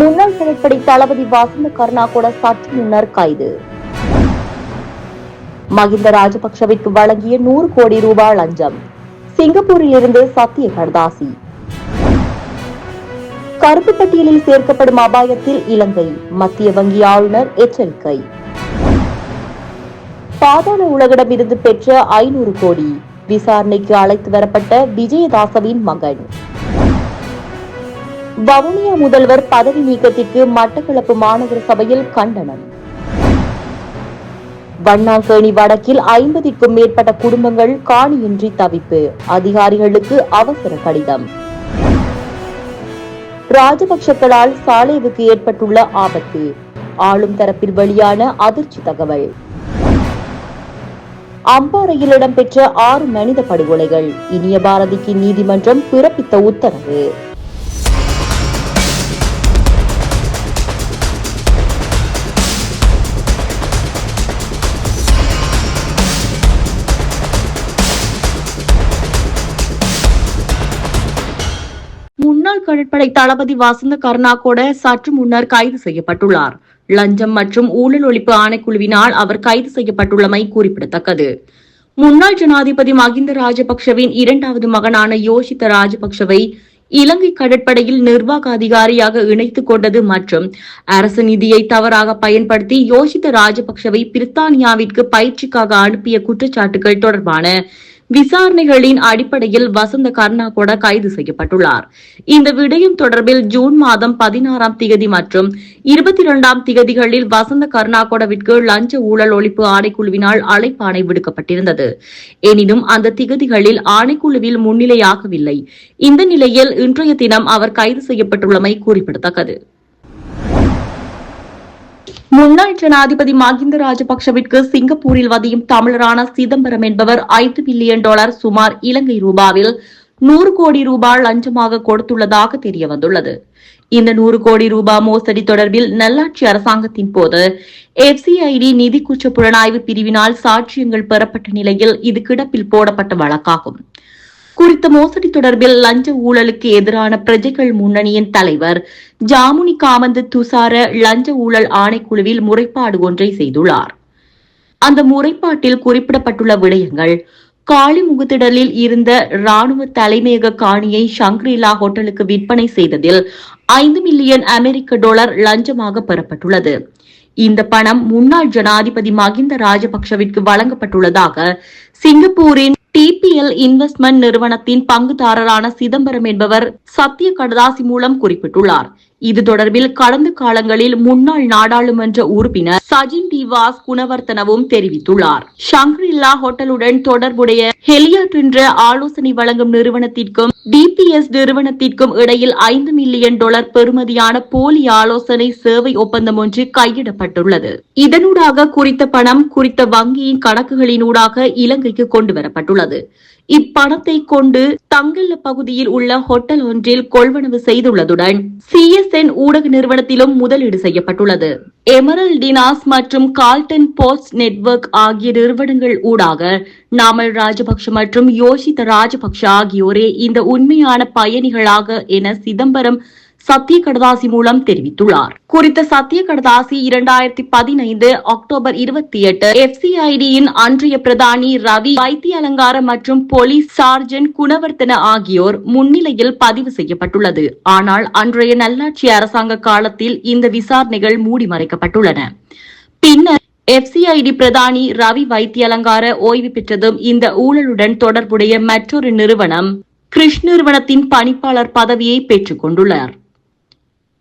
முன்னாள் கடற்படை தளபதி வசந்த கருணாகொட சற்று முன்னர் கைது. மகிந்த ராஜபக்சவிற்கு வழங்கிய 100 கோடி ரூபாய் லஞ்சம். சிங்கப்பூரில் இருந்து சத்திய கடதாசி. கருப்பு பட்டியலில் சேர்க்கப்படும் அபாயத்தில் இலங்கை, மத்திய வங்கி ஆளுநர் எச்சரிக்கை. பாதாள உலகிடமிருந்து பெற்ற 500 கோடி விசாரணைக்கு அழைத்து வரப்பட்ட விஜயதாசவின் மகன். வவுனியா முதல்வர் பதவி நீக்கத்திற்கு மட்டக்களப்பு மாநகர சபையில் கண்டனம். வண்ணாங்கேணி வடக்கில் 50க்கும் மேற்பட்ட குடும்பங்கள் காணியின்றி தவிப்பு, அதிகாரிகளுக்கு அவசர கடிதம். ராஜபக்சக்களால் சாலேவுக்கு ஏற்பட்டுள்ள ஆபத்து, ஆளும் தரப்பில் வெளியான அதிர்ச்சி தகவல். அம்பாறையில் இடம்பெற்ற 6 மனித படுகொலைகள், இனிய பாரதிக்கு நீதிமன்றம் பிறப்பித்த உத்தரவு. முன்னாள் கடற்படை தளபதி வசந்த கருணாகொட சற்று முன்னர் கைது செய்யப்பட்டுள்ளார். லஞ்சம் மற்றும் ஊழல் ஒழிப்பு ஆணைக்குழுவினால் அவர் கைது செய்யப்பட்டுள்ளமை குறிப்பிடத்தக்கது. முன்னாள் ஜனாதிபதி மகிந்த ராஜபக்சவின் 2வது மகனான யோஷித்த ராஜபக்சவை இலங்கை கடற்படையில் நிர்வாக அதிகாரியாக இணைத்துக் கொண்டது மற்றும் அரசு நிதியை தவறாக பயன்படுத்தி யோஷித்த ராஜபக்சவை பிரித்தானியாவிற்கு பயிற்சிக்காக அனுப்பிய குற்றச்சாட்டுகள் தொடர்பான விசாரணைகளின் அடிப்படையில் வசந்த கருணாகொட கைது செய்யப்பட்டுள்ளார். இந்த விடயம் தொடர்பில் ஜூன் மாதம் 16ஆம் திகதி மற்றும் 22ஆம் திகதிகளில் வசந்த கருணாகொடவிற்கு லஞ்ச ஊழல் ஒழிப்பு ஆணைக்குழுவினால் அழைப்பாணை விடுக்கப்பட்டிருந்தது. எனினும் அந்த திகதிகளில் ஆணைக்குழுவில் முன்னிலையாகவில்லை. இந்த நிலையில் இன்றைய தினம் அவர் கைது செய்யப்பட்டுள்ளமை குறிப்பிடத்தக்கது. முன்னாள் ஜனாதிபதி மகிந்த ராஜபக்சவிற்கு சிங்கப்பூரில் வதியும் தமிழரான சிதம்பரம் என்பவர் $5 பில்லியன் சுமார் இலங்கை ரூபாவில் 100 கோடி ரூபாய் லஞ்சமாக கொடுத்துள்ளதாக தெரியவந்துள்ளது. இந்த 100 கோடி ரூபாய் மோசடி தொடர்பில் நல்லாட்சி அரசாங்கத்தின் போது FCID நிதி குற்ற புலனாய்வு பிரிவினால் சாட்சியங்கள் பெறப்பட்ட நிலையில் இது கிடப்பில் போடப்பட்ட வழக்காகும். குறித்த மோசடி தொடர்பில் லஞ்ச ஊழலுக்கு எதிரான பிரஜைகள் முன்னணியின் தலைவர் ஜாமுனி காமந்து துசார லஞ்ச ஊழல் ஆணைக்குழுவில் முறைப்பாடு ஒன்றை செய்துள்ளார். அந்த முறைப்பாட்டில் குறிப்பிடப்பட்டுள்ள விடயங்கள்: காளிமுகத்திடலில் இருந்த ராணுவ தலைமையக காணியை ஷங்கிரிலா ஹோட்டலுக்கு விற்பனை செய்ததில் $5 மில்லியன் லஞ்சமாக பெறப்பட்டுள்ளது. இந்த பணம் முன்னாள் ஜனாதிபதி மகிந்த ராஜபக்சவிற்கு வழங்கப்பட்டுள்ளதாக சிங்கப்பூரின் TPL இன்வெஸ்ட்மெண்ட் நிறுவனத்தின் பங்குதாரரான சிதம்பரம் என்பவர் சத்திய கடதாசி மூலம் குறிப்பிட்டுள்ளார். இது தொடர்பில் கடந்த காலங்களில் முன்னாள் நாடாளுமன்ற உறுப்பினர் சஜின் டிவாஸ் குணவர்த்தனவும் தெரிவித்துள்ளார். ஷங்கிரிலா ஹோட்டலுடன் தொடர்புடைய ஹெலியாட் என்ற ஆலோசனை வழங்கும் நிறுவனத்திற்கும் DPS நிறுவனத்திற்கும் இடையில் $5 மில்லியன் பெறுமதியான போலி ஆலோசனை சேவை ஒப்பந்தம் ஒன்று கையிடப்பட்டுள்ளது. இதனூடாக குறித்த பணம் குறித்த வங்கியின் கணக்குகளினூடாக இலங்கைக்கு கொண்டுவரப்பட்டுள்ளது. இப்பணத்தை கொண்டு தங்கல்ல பகுதியில் உள்ள ஹோட்டல் ஒன்றில் கொள்வனவு செய்துள்ளதுடன் CSN ஊடக நிறுவனத்திலும் முதலீடு செய்யப்பட்டுள்ளது. எமரல் டினாஸ் மற்றும் கால்டன் போஸ்ட் நெட்வொர்க் ஆகிய நிறுவனங்கள் ஊடாக நாமல் ராஜபக்ஷ மற்றும் யோஷித்த ராஜபக்ஷ ஆகியோரே இந்த உண்மையான பயணிகளாக என சிதம்பரம் சத்திய கடதாசி மூலம் தெரிவித்துள்ளார். குறித்த சத்திய கடதாசி 2015 அக்டோபர் 28 FCID-யின் அன்றைய பிரதானி ரவி வைத்தியலங்கார மற்றும் போலீஸ் சார்ஜென்ட் குணவர்த்தன ஆகியோர் முன்னிலையில் பதிவு செய்யப்பட்டுள்ளது. ஆனால் அன்றைய நல்லாட்சி அரசாங்க காலத்தில் இந்த விசாரணைகள் மூடி மறைக்கப்பட்டுள்ளன. பின்னர் FCID பிரதானி ரவி வைத்தியலங்கார ஓய்வு பெற்றதும் இந்த ஊழலுடன் தொடர்புடைய மற்றொரு நிறுவனம் கிருஷ் நிறுவனத்தின் பணிப்பாளர் பதவியை பெற்றுக் கொண்டுள்ளார்.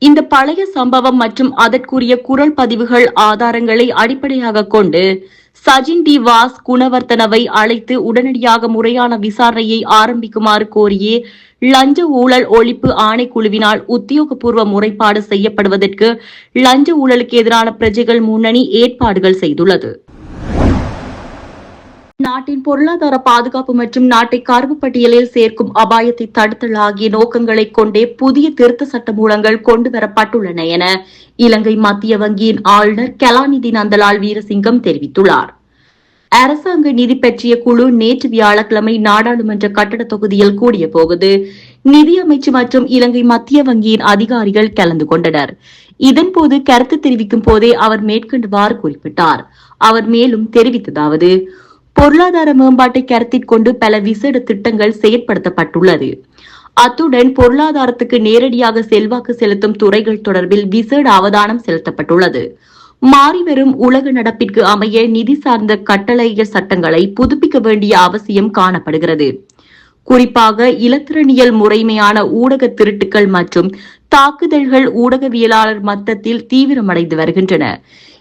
இந்த பழைய சம்பவம் மற்றும் அதற்குரிய குரல் பதிவுகள் ஆதாரங்களை அடிப்படையாக கொண்டு சஜின் டி வாஸ் குணவர்த்தனவை அழைத்து உடனடியாக முறையான விசாரணையை ஆரம்பிக்குமாறு கோரியே லஞ்ச ஊழல் ஒழிப்பு ஆணைக்குழுவினால் உத்தியோகபூர்வ முறைப்பாடு செய்யப்படுவதற்கு லஞ்ச ஊழலுக்கு எதிரான பிரஜைகள் முன்னணி ஏற்பாடுகள் செய்துள்ளது. நாட்டின் பொருளாதார பாதுகாப்பு மற்றும் நாட்டை கருப்பு பட்டியலில் சேர்க்கும் அபாயத்தை தடுத்தல் ஆகிய நோக்கங்களை கொண்டே புதிய திருத்த சட்ட மூலங்கள் கொண்டுவரப்பட்டுள்ளன என இலங்கை மத்திய வங்கியின் ஆளுநர் கலாநிதி நந்தலால் வீரசிங்கம் தெரிவித்துள்ளார். அரசாங்க நிதி பற்றிய குழு நேற்று வியாழக்கிழமை நாடாளுமன்ற கட்டட தொகுதியில் கூடிய போகுது. நிதியமைச்சு மற்றும் இலங்கை மத்திய வங்கியின் அதிகாரிகள் கலந்து கொண்டனர். இதன்போது கருத்து தெரிவிக்கும் போதே அவர் மேற்கண்டவாறு குறிப்பிட்டார். அவர் மேலும் தெரிவித்ததாவது, பொருளாதார மேம்பாட்டை கருத்திற்கொண்டு பல விசேட திட்டங்கள் செயற்படுத்தப்பட்டுள்ளது. அத்துடன் பொருளாதாரத்துக்கு நேரடியாக செல்வாக்கு செலுத்தும் துறைகள் தொடர்பில் விசேட அவதானம் செலுத்தப்பட்டுள்ளது. மாறிவரும் உலக நடப்பிற்கு அமைய நிதி சார்ந்த கட்டளைய சட்டங்களை புதுப்பிக்க வேண்டிய அவசியம் காணப்படுகிறது. குறிப்பாக இலத்திரனியல் முறைமையான ஊடக திருட்டுகள் மற்றும் தாக்குதல்கள் ஊடகவியலாளர் மட்டத்தில் தீவிரமடைந்து வருகின்றன.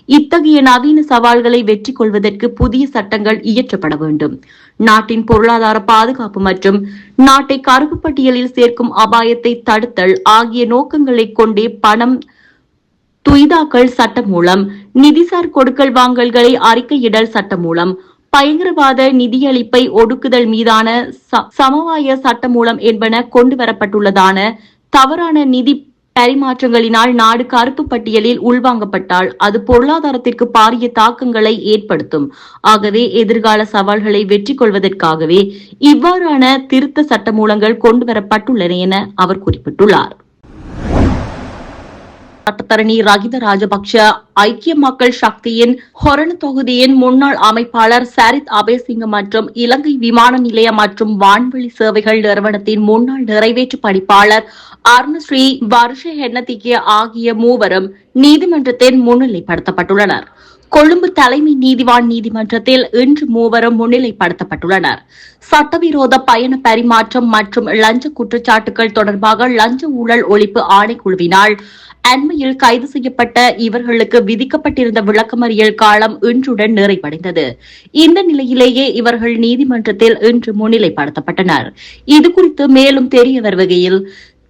இத்தகைய நவீன சவால்களை வெற்றி கொள்வதற்கு புதிய சட்டங்கள் இயற்றப்பட வேண்டும். நாட்டின் பொருளாதார பாதுகாப்பு மற்றும் நாட்டை கருப்பு பட்டியலில் சேர்க்கும் அபாயத்தை தடுத்தல் ஆகிய நோக்கங்களை கொண்டே பணம் துய்தாக்கல் சட்டம் மூலம், நிதிசார் கொடுக்கல் வாங்கல்களை அறிக்கையிடல் சட்டம் மூலம், பயங்கரவாத நிதியளிப்பை ஒடுக்குதல் மீதான சமவாய சட்டம் மூலம் என்பன கொண்டுவரப்பட்டுள்ளதான தவறான நிதி பரிமாற்றங்களினால் நாடு கருப்பு பட்டியலில் உள்வாங்கப்பட்டால் அது பொருளாதாரத்திற்கு பாரிய தாக்கங்களை ஏற்படுத்தும். ஆகவே எதிர்கால சவால்களை வெற்றி கொள்வதற்காகவே இவ்வாறான திருத்த சட்டமூலங்கள் கொண்டுவரப்பட்டுள்ளன என அவர் குறிப்பிட்டுள்ளார். சட்டத்தரணி ரகித ராஜபக்ஷ ஐக்கிய மக்கள் சக்தியின் ஹொரண தொகுதியின் முன்னாள் அமைப்பாளர் சரித் அபேசிங்க மற்றும் இலங்கை விமான நிலைய மற்றும் வான்வெளி சேவைகள் நிறுவனத்தின் முன்னாள் நிறைவேற்று பணிப்பாளர் அருணஸ்ரீ வருஷ ஹென்னதிகே ஆகிய மூவரும் நீதிமன்றத்தில் முன்னிலைப்படுத்தப்பட்டுள்ளனர். கொழும்பு தலைமை நீதிவான் நீதிமன்றத்தில் இன்று மூவரும் முன்னிலைப்படுத்தப்பட்டுள்ளனர். சட்டவிரோத பயண பரிமாற்றம் மற்றும் லஞ்ச குற்றச்சாட்டுகள் தொடர்பாக லஞ்ச ஊழல் ஒழிப்பு ஆணைக்குழுவினால் அண்மையில் கைது செய்யப்பட்ட இவர்களுக்கு விதிக்கப்பட்டிருந்த விளக்கமறியல் காலம் இன்றுடன் நிறைவடைந்தது. இந்த நிலையிலேயே இவர்கள் நீதிமன்றத்தில் இன்று முன்னிலைப்படுத்தப்பட்டனர். இதுகுறித்து மேலும் தெரிய வருகையில்,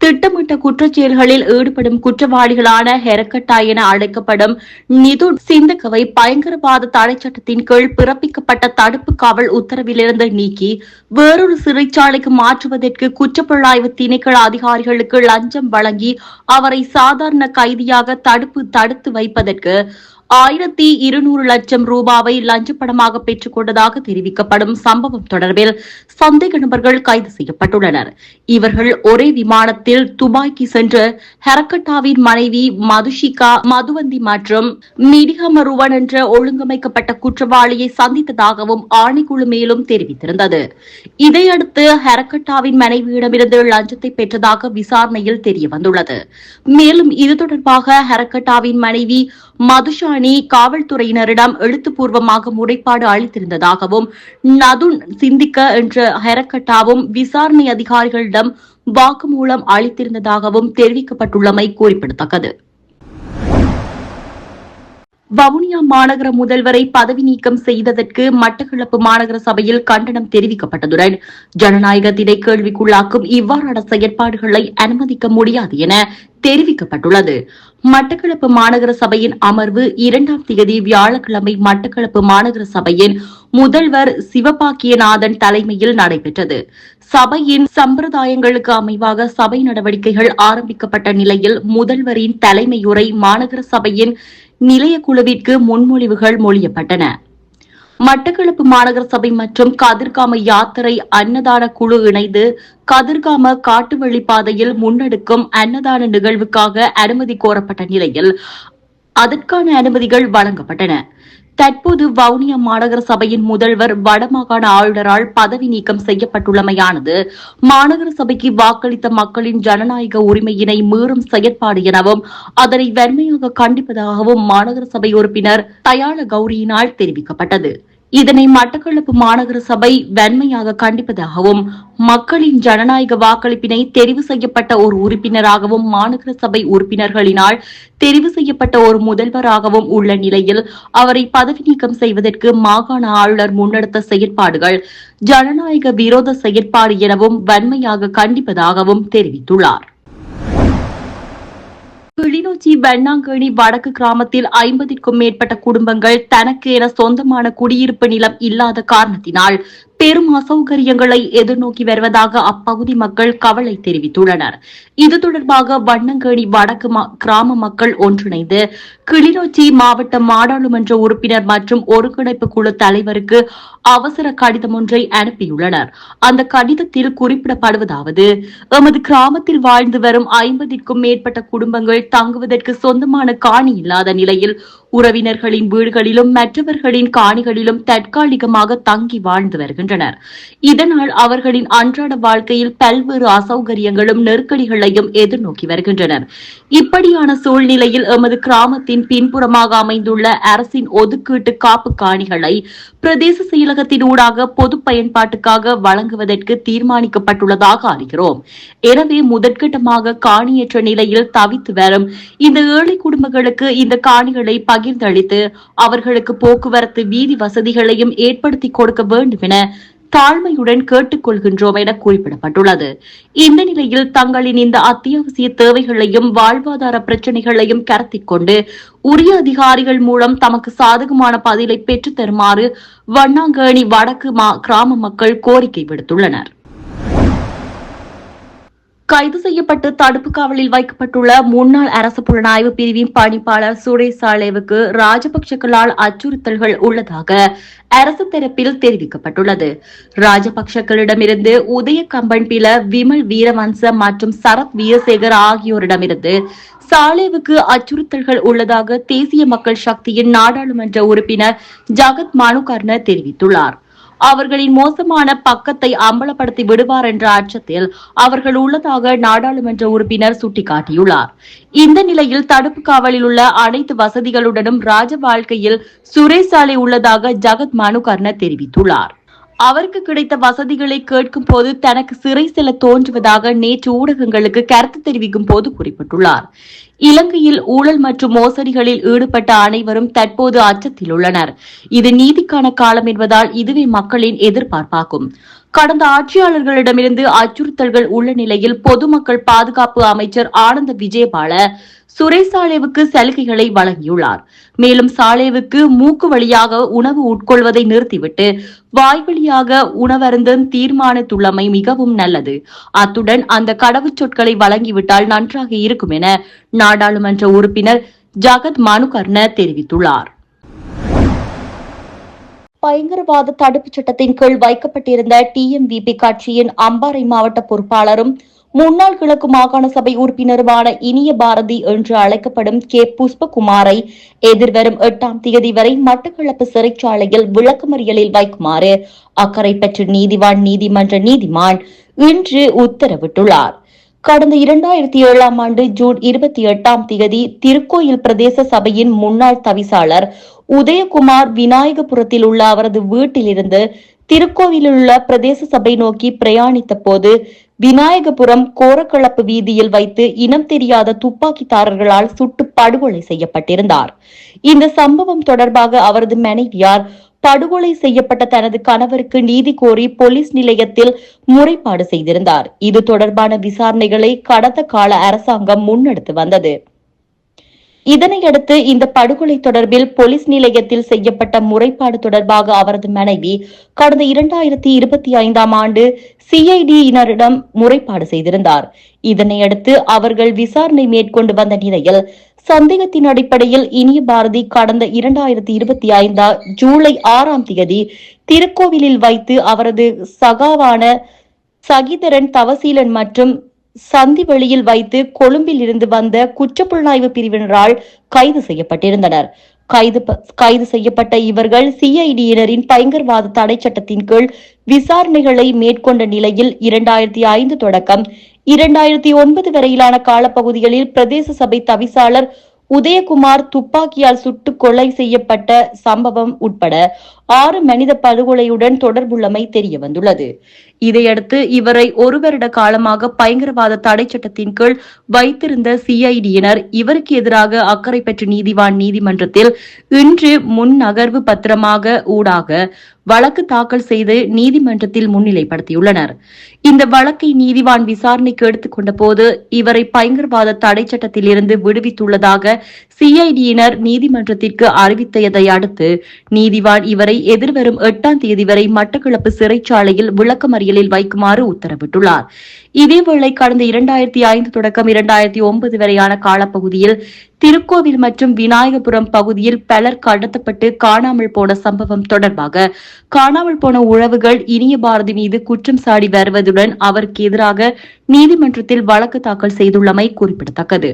திட்டமிட்ட குற்றச்செயல்களில் ஈடுபடும் குற்றவாளிகளான ஹெரக்கட்டா என அழைக்கப்படும் நிதுன் சிந்தகவை பயங்கரவாத தடை சட்டத்தின் கீழ் பிறப்பிக்கப்பட்ட தடுப்பு காவல் உத்தரவிலிருந்து நீக்கி வேறொரு சிறைச்சாலைக்கு மாற்றுவதற்கு குற்றப்புலனாய்வு திணைக்கள அதிகாரிகளுக்கு லஞ்சம் வழங்கி அவரை சாதாரண கைதியாக தடுத்து வைப்பதற்கு 1200 லட்சம் ரூபாவை லஞ்சப்பணமாக பெற்றுக் கொண்டதாக தெரிவிக்கப்படும் சம்பவம் தொடர்பில் சந்தேக நபர்கள் கைது செய்யப்பட்டுள்ளனர். இவர்கள் ஒரே விமானத்தில் துபாய்க்கு சென்று ஹெரக்கட்டாவின் மனைவி மதுஷிகா மதுவந்தி மற்றும் மிடிஹம ருவன் என்ற ஒழுங்கமைக்கப்பட்ட குற்றவாளியை சந்தித்ததாகவும் ஆணைக்குழு மேலும் தெரிவித்திருந்தது. இதையடுத்து ஹெரக்கட்டாவின் மனைவியிடமிருந்து லஞ்சத்தை பெற்றதாக விசாரணையில் தெரியவந்துள்ளது. மேலும் இது தொடர்பாக ஹெரக்கட்டாவின் மனைவி மதுஷானி காவல்துறையினரிடம் எழுத்துப்பூர்வமாக முறைப்பாடு அளித்திருந்ததாகவும் நதுன் சிந்திக்க என்ற ஹெரக்கட்டாவும் விசாரணை அதிகாரிகளிடம் வாக்குமூலம் அளித்திருந்ததாகவும் தெரிவிக்கப்பட்டுள்ளமை குறிப்பிடத்தக்கது. வவுனியா மாநகர முதல்வரை பதவி நீக்கம் செய்ததற்கு மட்டக்களப்பு மாநகர சபையில் கண்டனம் தெரிவிக்கப்பட்டதுடன் ஜனநாயகத்தினை கேள்விக்குள்ளாக்கும் இவ்வாறான செயற்பாடுகளை அனுமதிக்க முடியாது என தெரிவிக்கப்பட்டுள்ளது. மட்டக்களப்பு மாநகர சபையின் அமர்வு 2ஆம் தேதி வியாழக்கிழமை மட்டக்களப்பு மாநகர சபையின் முதல்வர் சிவபாக்கியநாதன் தலைமையில் நடைபெற்றது. சபையின் சம்பிரதாயங்களுக்கு அமைவாக சபை நடவடிக்கைகள் ஆரம்பிக்கப்பட்ட நிலையில் முதல்வரின் தலைமையுரை மாநகர சபையின் நிலைய குழுவிற்கு முன்மொழிவுகள் மொழியப்பட்டன. மட்டக்களப்பு மாநகர சபை மற்றும் கதிர்காம யாத்திரை அன்னதான குழு இணைந்து கதிர்காம காட்டுவழி பாதையில் முன்னெடுக்கும் அன்னதான நிகழ்வுக்காக அனுமதி கோரப்பட்ட நிலையில் அதற்கான அனுமதிகள் வழங்கப்பட்டன. தற்போது வவுனியா மாநகர சபையின் முதல்வர் வடமாகாண ஆளுநரால் பதவி நீக்கம் செய்யப்பட்டுள்ளமையானது மாநகர சபைக்கு வாக்களித்த மக்களின் ஜனநாயக உரிமையினை மீறும் செயற்பாடு எனவும் அதனை வன்மையாக கண்டிப்பதாகவும் மாநகர சபை உறுப்பினர் தயாள கௌரியினால் தெரிவிக்கப்பட்டது. இதனை மட்டக்களப்பு மாநகர சபை வன்மையாக கண்டிப்பதாகவும் மக்களின் ஜனநாயக வாக்களிப்பினை தெரிவு செய்யப்பட்ட ஒரு உறுப்பினராகவும் மாநகர சபை உறுப்பினர்களினால் தெரிவு செய்யப்பட்ட ஒரு முதல்வராகவும் உள்ள நிலையில் அவரை பதவி நீக்கம் செய்வதற்கு மாகாண ஆளுநர் முன்னெடுத்த செயற்பாடுகள் ஜனநாயக விரோத செயற்பாடு எனவும் வன்மையாக கண்டிப்பதாகவும் தெரிவித்துள்ளார். கிளிநொச்சி வெண்ணாங்கேணி வடக்கு கிராமத்தில் 50க்கும் மேற்பட்ட குடும்பங்கள் தனக்கு என சொந்தமான குடியிருப்பு நிலம் இல்லாத காரணத்தினால் பெரும் அசௌகரியங்களை எதிர்நோக்கி வருவதாக அப்பகுதி மக்கள் கவலை தெரிவித்துள்ளனர். இது தொடர்பாக வண்ணங்கேணி வடக்கு கிராம மக்கள் ஒன்றிணைந்து கிளிநொச்சி மாவட்ட நாடாளுமன்ற உறுப்பினர் மற்றும் ஒருங்கிணைப்பு குழு தலைவருக்கு அவசர கடிதம் ஒன்றை அனுப்பியுள்ளனர். அந்த கடிதத்தில் குறிப்பிடப்படுவதாவது: எமது கிராமத்தில் வாழ்ந்து வரும் 50க்கும் மேற்பட்ட குடும்பங்கள் தங்குவதற்கு சொந்தமான காணி இல்லாத நிலையில் உறவினர்களின் வீடுகளிலும் மற்றவர்களின் காணிகளிலும் தற்காலிகமாக தங்கி வாழ்ந்து வருகின்றனர். இதனால் அவர்களின் அன்றாட வாழ்க்கையில் பல்வேறு அசௌகரியங்களும் நெருக்கடிகளையும் எதிர்நோக்கி வருகின்றனர். இப்படியான சூழ்நிலையில் எமது கிராமத்தின் பின்புறமாக அமைந்துள்ள அரசின் ஒதுக்கீட்டு காப்பு காணிகளை பிரதேச செயலகத்தின் ஊடாக பொது பயன்பாட்டுக்காக வழங்குவதற்கு தீர்மானிக்கப்பட்டுள்ளதாக அறிகிறோம். எனவே முதற்கட்டமாக காணியற்ற நிலையில் தவித்து வரும் இந்த ஏழை குடும்பங்களுக்கு இந்த காணிகளை பகிர்ந்தளித்து அவர்களுக்கு போக்குவரத்து வீதி வசதிகளையும் ஏற்படுத்திக் கொடுக்க வேண்டும் என தாழ்மையுடன் கேட்டுக் கொள்கின்றோம் என குறிப்பிடப்பட்டுள்ளது. இந்த நிலையில் தங்களின் இந்த அத்தியாவசிய தேவைகளையும் வாழ்வாதார பிரச்சினைகளையும் கருத்தில் கொண்டு உரிய அதிகாரிகள் மூலம் தமக்கு சாதகமான பதிலை பெற்றுத் தருமாறு வண்ணாங்கேணி வடக்கு கிராம மக்கள் கோரிக்கை விடுத்துள்ளனர். கைது செய்யப்பட்டு தடுப்பு காவலில் வைக்கப்பட்டுள்ள முன்னாள் அரசு புலனாய்வு பிரிவின் பணிப்பாளர் சுரேஷ் சாலேவுக்கு ராஜபக்சக்களால் அச்சுறுத்தல்கள் உள்ளதாக அரசு தரப்பில் தெரிவிக்கப்பட்டுள்ளது. ராஜபக்சக்களிடமிருந்து உதய கம்பன்பில, விமல் வீரவன்ச மற்றும் சரத் வீரசேகர் ஆகியோரிடமிருந்து சாலேவுக்கு அச்சுறுத்தல்கள் உள்ளதாக தேசிய மக்கள் சக்தியின் நாடாளுமன்ற உறுப்பினர் ஜகத் மனுகர்ண தெரிவித்துள்ளார். அவர்களின் மோசமான பக்கத்தை அம்பலப்படுத்தி விடுவார் என்ற அச்சத்தில் அவர்கள் உள்ளதாக நாடாளுமன்ற உறுப்பினர் சுட்டிக்காட்டியுள்ளார். இந்த நிலையில் தடுப்பு காவலில் உள்ள அனைத்து வசதிகளுடனும் ராஜ வாழ்க்கையில் சுரேஷ் சாலை உள்ளதாக ஜகத் மனுகர்ண தெரிவித்துள்ளார். அவருக்கு கிடைத்த வசதிகளை கேட்கும் போது தனக்கு சிறை செல்ல தோன்றுவதாக நேற்று ஊடகங்களுக்கு கருத்து தெரிவிக்கும் போது குறிப்பிட்டுள்ளார். இலங்கையில் ஊழல் மற்றும் மோசடிகளில் ஈடுபட்ட அனைவரும் தற்போது அச்சத்தில் உள்ளனர். இது நீதிக்கான காலம் என்பதால் இதுவே மக்களின் எதிர்பார்ப்பாகும். கடந்த ஆட்சியாளர்களிடமிருந்து அச்சுறுத்தல்கள் உள்ள நிலையில் பொதுமக்கள் பாதுகாப்பு அமைச்சர் ஆனந்த விஜயபால சுரேஷ் சாலேவுக்கு சலுகைகளை வழங்கியுள்ளார். மேலும் சாலேவுக்கு மூக்கு வழியாக உணவு உட்கொள்வதை நிறுத்திவிட்டு வாய் வழியாக உணவருந்தும் தீர்மானித்துள்ளமை மிகவும் நல்லது. அத்துடன் அந்த கடவுச்சொற்களை வழங்கிவிட்டால் நன்றாக இருக்கும் என நாடாளுமன்ற உறுப்பினர் ஜகத் மனுகர்ண தெரிவித்துள்ளார். பயங்கரவாத தடுப்புச் சட்டத்தின் கீழ் வைக்கப்பட்டிருந்த டிஎம்விபி கட்சியின் அம்பாறை மாவட்ட பொறுப்பாளரும் முன்னாள் கிழக்கு மாகாண சபை உறுப்பினருமான இனிய பாரதி என்று அழைக்கப்படும் கே புஷ்பகுமாரை எதிர்வரும் 8ஆம் தேதி வரை மட்டக்களப்பு சிறைச்சாலையில் விளக்கமறியலில் வைக்குமாறு அக்கரைப்பற்று நீதிமன்ற நீதிமான் இன்று உத்தரவிட்டுள்ளார். கடந்த 2007ஆம் ஆண்டு ஜூன் 28ஆம் தேதி திருக்கோயில் பிரதேச சபையின் முன்னாள் தவிசாளர் உதயகுமார் விநாயகபுரத்தில் உள்ள அவரது வீட்டிலிருந்து திருக்கோவிலில் உள்ள பிரதேச சபை நோக்கி பிரயாணித்த போது விநாயகபுரம் கோரக்களப்பு வீதியில் வைத்து இனம் தெரியாத துப்பாக்கிதாரர்களால் சுட்டு படுகொலை செய்யப்பட்டிருந்தார். இந்த சம்பவம் தொடர்பாக அவரது மனைவியார் படுகொலை செய்யப்பட்ட தனது கணவருக்கு நீதி கோரி போலீஸ் நிலையத்தில் முறைப்பாடு செய்திருந்தார். இது தொடர்பான விசாரணைகளை கடந்த கால அரசாங்கம் முன்னெடுத்து வந்தது. இதனையடுத்து இந்த படுகொலை தொடர்பில் போலீஸ் நிலையத்தில் செய்யப்பட்ட முறைப்பாடு தொடர்பாக அவரது மனைவி கடந்த 2025ஆம் ஆண்டு சிஐடியினரிடம் முறைப்பாடு செய்திருந்தார். இதனையடுத்து அவர்கள் விசாரணை மேற்கொண்டு வந்த நிலையில் சந்தேகத்தின் அடிப்படையில் இனிய பாரதி கடந்த 2025 ஜூலை 6ஆம் தேதி திருக்கோவிலில் வைத்து அவரது சகாவான சகிதரன் தவசீலன் மற்றும் சந்திவெளியில் வைத்து கொழும்பில் இருந்து வந்த குற்றப்புலனாய்வு பிரிவினரால் கைது செய்யப்பட்டிருந்தனர். கைது செய்யப்பட்ட இவர்கள் சிஐடியினரின் பயங்கரவாத தடை சட்டத்தின் கீழ் விசாரணைகளை மேற்கொண்ட நிலையில் 2005 தொடக்கம் 2009 வரையிலான காலப்பகுதிகளில் பிரதேச சபை தவிசாளர் உதயகுமார் துப்பாக்கியால் சுட்டு கொலை செய்யப்பட்ட சம்பவம் உட்பட 6 மனித படுகொலையுடன் தொடர்புள்ளமை தெரியவந்துள்ளது. இதையடுத்து இவரை 1 வருட காலமாக பயங்கரவாத தடை சட்டத்தின் கீழ் வைத்திருந்த சிஐடியினர் இவருக்கு எதிராக அக்கரைப்பற்று நீதிமன்றத்தில் இன்று முன் நகர்வு பத்திரமாக ஊடாக வழக்கு தாக்கல் செய்து நீதிமன்றத்தில் முன்னிலைப்படுத்தியுள்ளனர். இந்த வழக்கை நீதிவான் விசாரணைக்கு எடுத்துக் கொண்ட போது இவரை பயங்கரவாத தடை சட்டத்தில் இருந்து விடுவித்துள்ளதாக சிஐடியினர் நீதிமன்றத்திற்கு அறிவித்ததை அடுத்து நீதிவான் இவரை எதிர்வரும் 8ஆம் தேதி வரை மட்டக்களப்பு சிறைச்சாலையில் விளக்கமறியலில் வைக்குமாறு உத்தரவிட்டுள்ளார். இதேவேளை கடந்த 2005 தொடக்கம் 2009 வரையான காலப்பகுதியில் திருக்கோவில் மற்றும் விநாயகபுரம் பகுதியில் பலர் கடத்தப்பட்டு காணாமல் போன சம்பவம் தொடர்பாக காணாமல் போன உறவுகள் இனிய பாரதி மீது குற்றம் சாடி வருவதுடன் அவருக்கு எதிராக நீதிமன்றத்தில் வழக்கு தாக்கல் செய்துள்ளமை குறிப்பிடத்தக்கது.